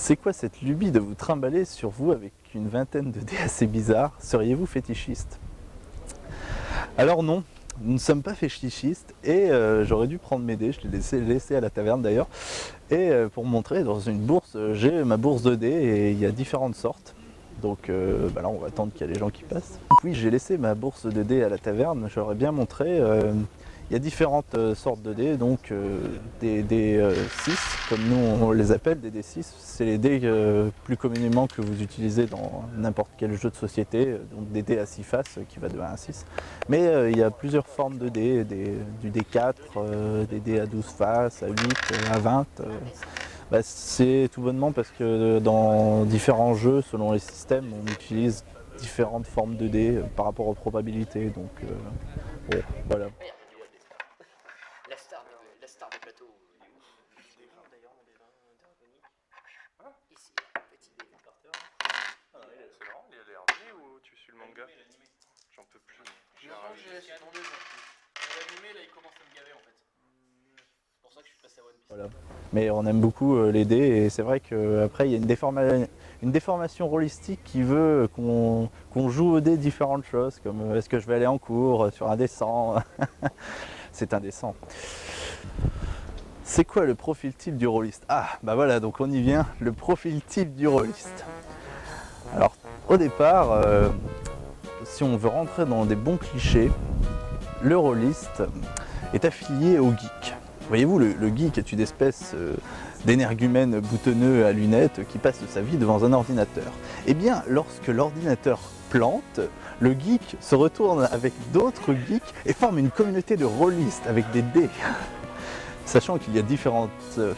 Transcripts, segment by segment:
C'est quoi cette lubie de vous trimballer sur vous avec une vingtaine de dés assez bizarres? Seriez-vous fétichiste? Alors non, nous ne sommes pas fétichistes et j'aurais dû prendre mes dés, je les ai laissés à la taverne d'ailleurs. Et pour montrer, dans une bourse, j'ai ma bourse de dés et il y a différentes sortes. Donc là on va attendre qu'il y a les gens qui passent. Donc, oui, j'ai laissé ma bourse de dés à la taverne, j'aurais bien montré. Il y a différentes sortes de dés, donc des dés 6, comme nous on les appelle, des dés 6. C'est les dés plus communément que vous utilisez dans n'importe quel jeu de société, donc des dés à 6 faces qui va de 1 à 6. Mais il y a plusieurs formes de dés, du dé 4, des dés à 12 faces, à 8, à 20. C'est tout bonnement parce que dans différents jeux, selon les systèmes, on utilise différentes formes de dés par rapport aux probabilités. Donc bon, voilà. La star du plateau. D'ailleurs, mon dévin d'ergonie. Ici, petit dé. C'est marrant, il y a les animés ou tu suis le manga? J'en peux plus. Non, j'ai laissé tomber. L'animé, là, il commence à me gaver en fait. C'est pour ça que je suis passé à One Piece. Voilà. Mais on aime beaucoup les dés et c'est vrai qu'après il y a une déformation rôlistique qui veut qu'on joue aux dés différentes choses, comme est-ce que je vais aller en cours sur un dé 100. C'est indécent. C'est quoi le profil type du rôliste? Ah bah voilà, donc on y vient, le profil type du rôliste. Alors au départ, si on veut rentrer dans des bons clichés, le rôliste est affilié au geek. Voyez-vous, le geek est une espèce d'énergumène boutonneux à lunettes qui passe sa vie devant un ordinateur. Eh bien, lorsque l'ordinateur plante, le geek se retourne avec d'autres geeks et forme une communauté de rôlistes avec des dés. Sachant qu'il y a différentes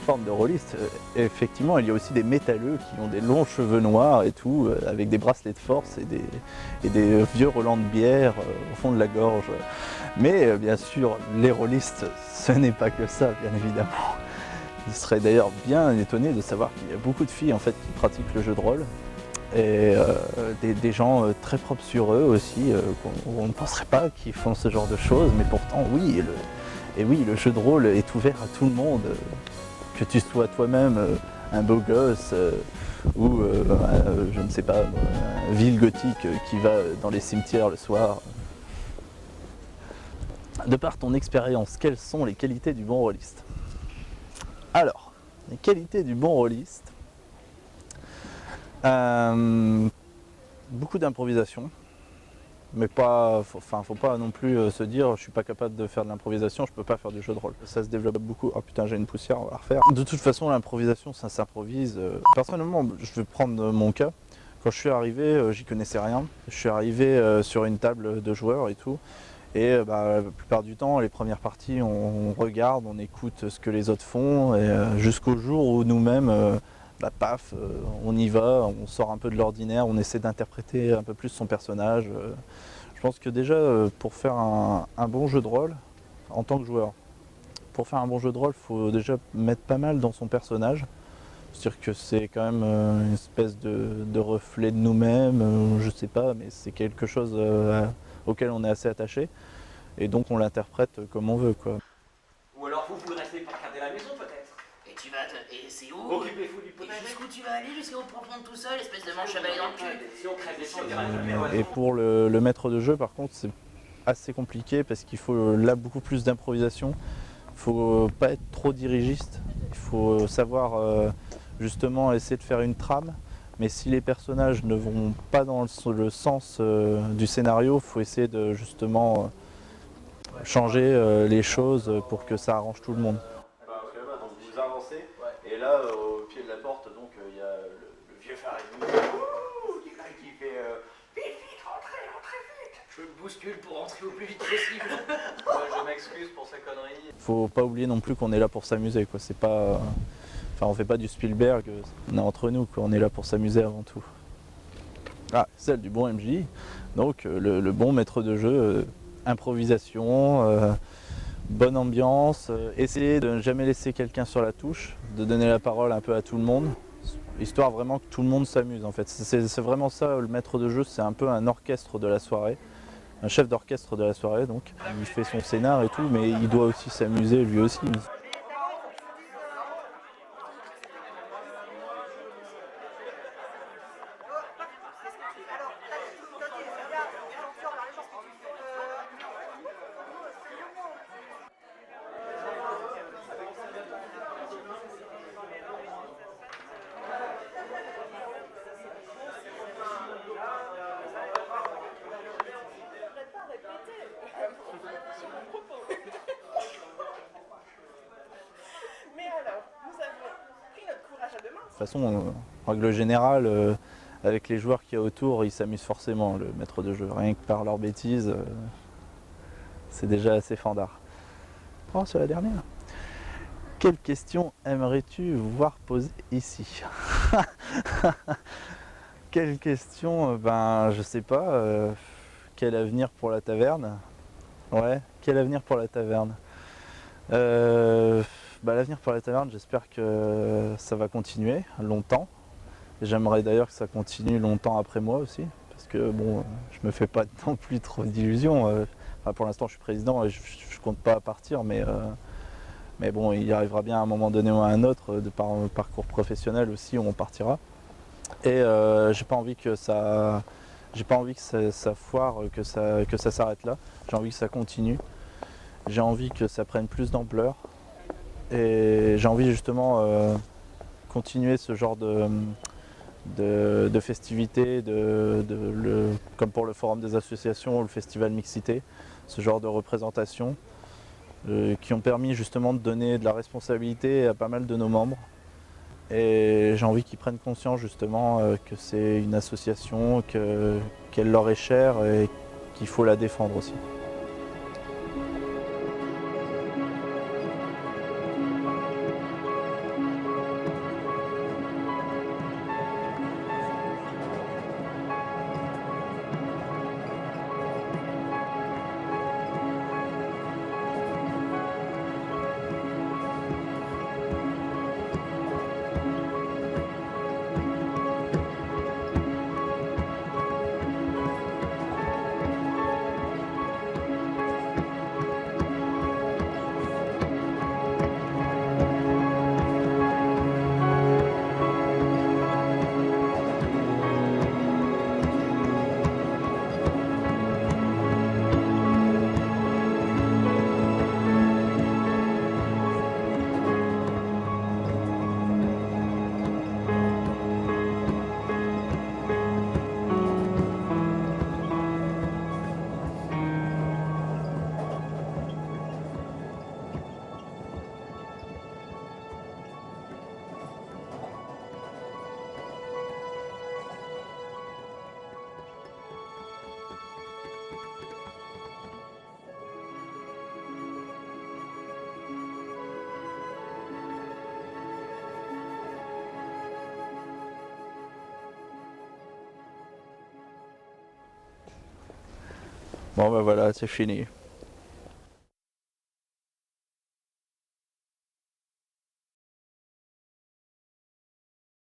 formes de rôlistes, effectivement il y a aussi des métalleux qui ont des longs cheveux noirs et tout, avec des bracelets de force et des vieux relents de bière au fond de la gorge. Mais bien sûr, les rôlistes, ce n'est pas que ça, bien évidemment. Je serais d'ailleurs bien étonné de savoir qu'il y a beaucoup de filles en fait, qui pratiquent le jeu de rôle. Et des gens très propres sur eux aussi, on ne penserait pas qu'ils font ce genre de choses, mais pourtant oui. Et oui, le jeu de rôle est ouvert à tout le monde, que tu sois toi-même un beau gosse ou, je ne sais pas, un ville gothique qui va dans les cimetières le soir. De par ton expérience, quelles sont les qualités du bon rôliste? Alors, les qualités du bon rôliste, beaucoup d'improvisation. Mais pas, faut pas non plus se dire je suis pas capable de faire de l'improvisation, je peux pas faire du jeu de rôle. Ça se développe beaucoup. Oh putain, j'ai une poussière, on va la refaire. De toute façon, l'improvisation, ça s'improvise. Personnellement, je vais prendre mon cas. Quand je suis arrivé, j'y connaissais rien. Je suis arrivé sur une table de joueurs et tout. Et la plupart du temps, les premières parties, on regarde, on écoute ce que les autres font, et jusqu'au jour où nous-mêmes, paf, on y va, on sort un peu de l'ordinaire, on essaie d'interpréter un peu plus son personnage. Je pense que déjà, pour faire un bon jeu de rôle, en tant que joueur, pour faire un bon jeu de rôle, il faut déjà mettre pas mal dans son personnage. C'est-à-dire que c'est quand même une espèce de reflet de nous-mêmes, je sais pas, mais c'est quelque chose auquel on est assez attaché. Et donc on l'interprète comme on veut, quoi. Ou alors vous restez pour regarder la maison peut-être. Et tu vas et c'est où? Occupez-vous du Et potager. jusqu'où tu vas aller? Jusqu'au profond tout seul, espèce de manche à balai dans le cul. Si on crève des champs, on dira jamais. Ouais. Et pour le maître de jeu, par contre, c'est assez compliqué parce qu'il faut là beaucoup plus d'improvisation. Il faut pas être trop dirigiste. Il faut savoir justement essayer de faire une trame. Mais si les personnages ne vont pas dans le sens du scénario, il faut essayer de justement changer les choses pour que ça arrange tout le monde. Donc vous avancez, et là au pied de la porte, donc il y a le vieux Farid qui fait vite, rentrez vite. Je le bouscule pour rentrer au plus vite possible. Je m'excuse pour ces conneries. Faut pas oublier non plus qu'on est là pour s'amuser, quoi. C'est pas, on fait pas du Spielberg, on est entre nous, quoi. On est là pour s'amuser avant tout. Ah, celle du bon MJ, donc le bon maître de jeu, improvisation, bonne ambiance, essayer de ne jamais laisser quelqu'un sur la touche, de donner la parole un peu à tout le monde, histoire vraiment que tout le monde s'amuse en fait. C'est vraiment ça, le maître de jeu, c'est un peu un orchestre de la soirée, un chef d'orchestre de la soirée donc. Il fait son scénar et tout, mais il doit aussi s'amuser lui aussi. toute façon, en règle générale, avec les joueurs qu'il y a autour, ils s'amusent forcément, le maître de jeu. Rien que par leurs bêtises, c'est déjà assez fandard. Oh, c'est la dernière. Quelle question aimerais-tu voir poser ici? Quelle question? Ben, je sais pas. Quel avenir pour la taverne? Ouais, quel avenir pour la taverne? L'avenir pour la taverne, j'espère que ça va continuer longtemps. J'aimerais d'ailleurs que ça continue longtemps après moi aussi, parce que bon, je me fais pas non plus trop d'illusions. Pour l'instant, je suis président et je compte pas partir, mais bon, il arrivera bien à un moment donné ou à un autre, de par un parcours professionnel aussi, où on partira. Et j'ai pas envie que ça foire, que ça s'arrête là. J'ai envie que ça continue. J'ai envie que ça prenne plus d'ampleur. Et j'ai envie justement continuer ce genre de festivités, comme pour le forum des associations ou le festival Mixité, ce genre de représentations qui ont permis justement de donner de la responsabilité à pas mal de nos membres. Et j'ai envie qu'ils prennent conscience justement que c'est une association, qu'elle leur est chère et qu'il faut la défendre aussi. Bon ben voilà, c'est fini.